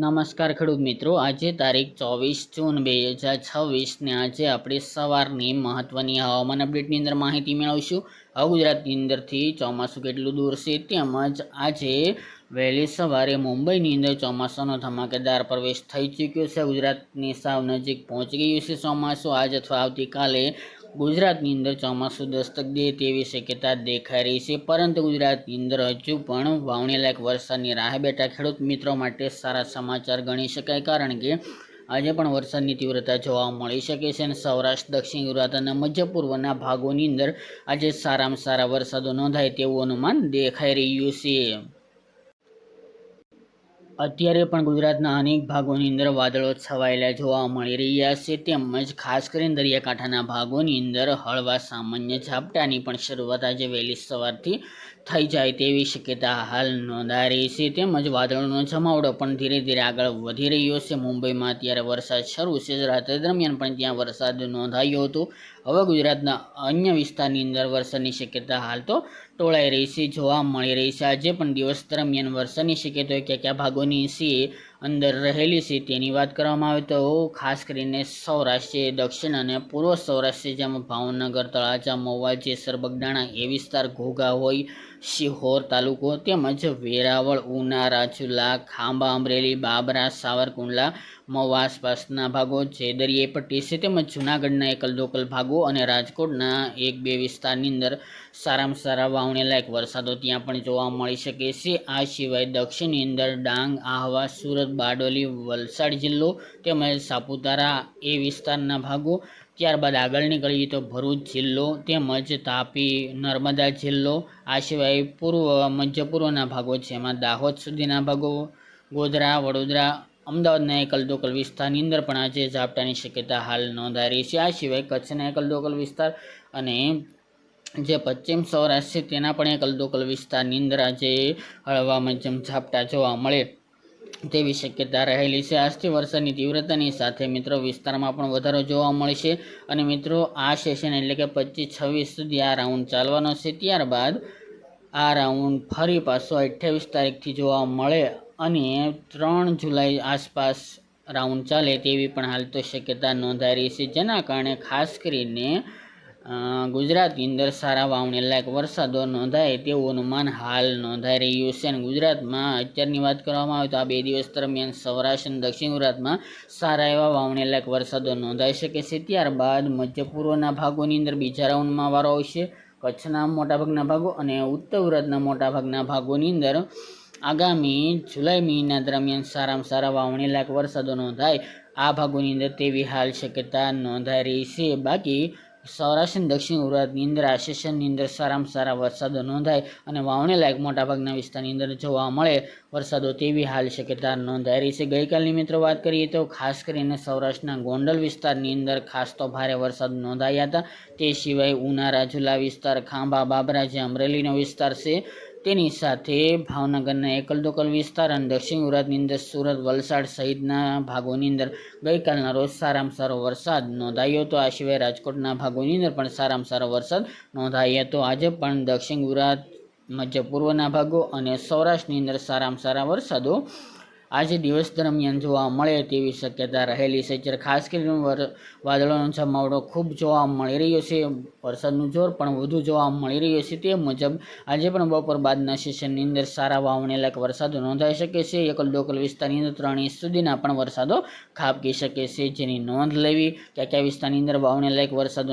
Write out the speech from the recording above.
નમસ્કાર ખેડૂત મિત્રો, આજે તારીખ 24 જૂન 2026 ને આજે આપણે સવારની મહત્વની હવામાન અપડેટની અંદર માહિતી મેળવીશું. હવે ગુજરાતની અંદરથી ચોમાસું કેટલું દૂર છે તેમજ આજે વહેલી સવારે મુંબઈની અંદર ચોમાસાનો ધમાકેદાર પ્રવેશ થઈ ચૂક્યો છે. ગુજરાતની સાવ નજીક પહોંચી ગયું છે ચોમાસું. આજ અથવા આવતીકાલે ગુજરાતની અંદર ચોમાસું દસ્તક દે તેવી શક્યતા દેખાઈ રહી છે, પરંતુ ગુજરાતની અંદર હજુ પણ વાવણી લાયક વરસાદની રાહ બેઠા ખેડૂત મિત્રો માટે સારા સમાચાર ગણી શકાય, કારણ કે આજે પણ વરસાદની તીવ્રતા જોવા મળી શકે છે અને સૌરાષ્ટ્ર, દક્ષિણ ગુજરાત અને મધ્ય પૂર્વના ભાગોની અંદર આજે સારામાં સારા વરસાદો નોંધાય તેવું અનુમાન દેખાઈ રહ્યું છે. અત્યારે પણ ગુજરાતના અનેક ભાગોની અંદર વાદળો છવાયેલા જોવા મળી રહ્યા છે, તેમજ ખાસ કરીને દરિયાકાંઠાના ભાગોની અંદર હળવા સામાન્ય ઝાપટાની પણ શરૂઆત આજે વહેલી સવારથી થઈ જાય તેવી શક્યતા હાલ નોંધાઈ રહી છે. તેમજ વાદળોનો જમાવડો પણ ધીરે ધીરે આગળ વધી રહ્યો છે. મુંબઈમાં અત્યારે વરસાદ શરૂ છે, રાત્રે દરમિયાન પણ ત્યાં વરસાદ નોંધાયો હતો. હવે ગુજરાતના અન્ય વિસ્તારની અંદર વરસાદની શક્યતા હાલ તો ટોળાઈ રહી છે, જોવા મળી રહી છે. આજે પણ દિવસ દરમિયાન વરસાદની શક્યતાઓ ક્યાં ભાગોની છે અંદર રહેલી છે તેની વાત કરવામાં આવે તો ખાસ કરીને સૌરાષ્ટ્ર, દક્ષિણ અને પૂર્વ સૌરાષ્ટ્ર, જેમાં ભાવનગર, તળાજા, મહુવા, જેસર, બગદાણા એ વિસ્તાર, ઘોઘા હોય, શિહોર તાલુકો, તેમજ વેરાવળ, ઉના, રાજુલા, ખાંભા, અમરેલી, બાબરા, સાવરકુંડલા, મહુવા આસપાસના ભાગો, જે દરિયાઈ પટ્ટી છે, તેમજ જૂનાગઢના એકલ દોકલ ભાગો અને રાજકોટના 1-2 વિસ્તારની અંદર સારામાં સારા વાવણી લાયક વરસાદો ત્યાં પણ જોવા મળી શકે છે. આ સિવાય દક્ષિણની અંદર ડાંગ, આહવા, સુરત, બારડોલી, વલસાડ જિલ્લો તેમજ સાપુતારા એ વિસ્તારના ભાગો, ત્યારબાદ આગળ નીકળીએ તો ભરૂચ જિલ્લો તેમજ તાપી, નર્મદા જિલ્લો, આ સિવાય મધ્ય પૂર્વના ભાગો, જેમાં દાહોદ સુધીના ભાગો, ગોધરા, વડોદરા, અમદાવાદના એકલ દોકલ વિસ્તારની અંદર પણ આજે ઝાપટાની શક્યતા હાલ નોંધાઈ રહી છે. આ સિવાય કચ્છના એકલ દોકલ વિસ્તાર અને જે પશ્ચિમ સૌરાષ્ટ્ર છે તેના પણ એકલ દોકલ વિસ્તારની અંદર આજે હળવા મધ્યમ ઝાપટા જોવા મળે તેવી શક્યતા રહેલી છે. આજથી વરસાદની તીવ્રતાની સાથે મિત્રો વિસ્તારમાં પણ વધારો જોવા મળશે અને મિત્રો આ સેશન એટલે કે 25-26 સુધી આ રાઉન્ડ ચાલવાનો છે. ત્યારબાદ આ રાઉન્ડ ફરી પાછો 28 તારીખથી જોવા મળે અને 3 જુલાઈ આસપાસ રાઉન્ડ ચાલે તેવી પણ હાલ તો શક્યતા નોંધાઈ રહી છે, જેના કારણે ખાસ કરીને ગુજરાતની અંદર સારા વાવણી લાયક વરસાદો નોંધાય તેવું અનુમાન હાલ નોંધાઈ રહ્યું છે. અને ગુજરાતમાં અત્યારની વાત કરવામાં આવે તો આ 2 દિવસ દરમિયાન સૌરાષ્ટ્ર અને દક્ષિણ ગુજરાતમાં સારા એવા વાવણી લાયક વરસાદો નોંધાઈ શકે છે. ત્યારબાદ મધ્ય પૂર્વના ભાગોની અંદર બીજા રાઉન્ડમાં વારો આવશે. કચ્છના મોટાભાગના ભાગો અને ઉત્તર ગુજરાતના મોટાભાગના ભાગોની અંદર આગામી જુલાઈ મહિના દરમિયાન સારામાં સારા વાવણી લાયક વરસાદો નોંધાય આ ભાગોની અંદર તેવી હાલ શક્યતા નોંધાઈ રહી છે. બાકી સૌરાષ્ટ્ર અને દક્ષિણ ગુજરાતની અંદર આ સેશનની અંદર સારામાં સારા વરસાદો નોંધાય અને વાવણી લાયક મોટાભાગના વિસ્તારની અંદર જોવા મળે વરસાદો તેવી હાલ શક્યતા નોંધાઈ રહી છે. ગઈકાલની મિત્રો વાત કરીએ તો ખાસ કરીને સૌરાષ્ટ્રના ગોંડલ વિસ્તારની અંદર ખાસ તો ભારે વરસાદ નોંધાયા હતા. તે સિવાય ઉના, રાજુલા વિસ્તાર, ખાંભા, બાબરા જે અમરેલીનો વિસ્તાર છે તેની સાથે ભાવનગરના એકલ દોકલ વિસ્તાર અને દક્ષિણ ગુજરાતની અંદર સુરત, વલસાડ સહિતના ભાગોની અંદર ગઈકાલના રોજ સારામાં સારો વરસાદ નોંધાયો હતો. આ સિવાય રાજકોટના ભાગોની અંદર પણ સારામાં સારો વરસાદ નોંધાયો હતો. આજે પણ દક્ષિણ ગુજરાત, મધ્ય પૂર્વના ભાગો અને સૌરાષ્ટ્રની અંદર સારામાં સારા વરસાદો આજે દિવસ દરમિયાન જોવા મળે તેવી શક્યતા રહેલી છે. જ્યારે ખાસ કરીને વાદળોનો જમાવડો ખૂબ જોવા મળી રહ્યો છે, વરસાદનું જોર પણ વધુ જોવા મળી રહ્યું છે. તે મુજબ આજે પણ બપોર બાદના સેશનની અંદર સારા વાવણી લાયક વરસાદો નોંધાઈ શકે છે. એકલ દોકલ વિસ્તારની અંદર 3 ઇંચ સુધીના પણ વરસાદો ખાબકી શકે છે, જેની નોંધ લેવી. કયા વિસ્તારની અંદર વાવણી લાયક વરસાદો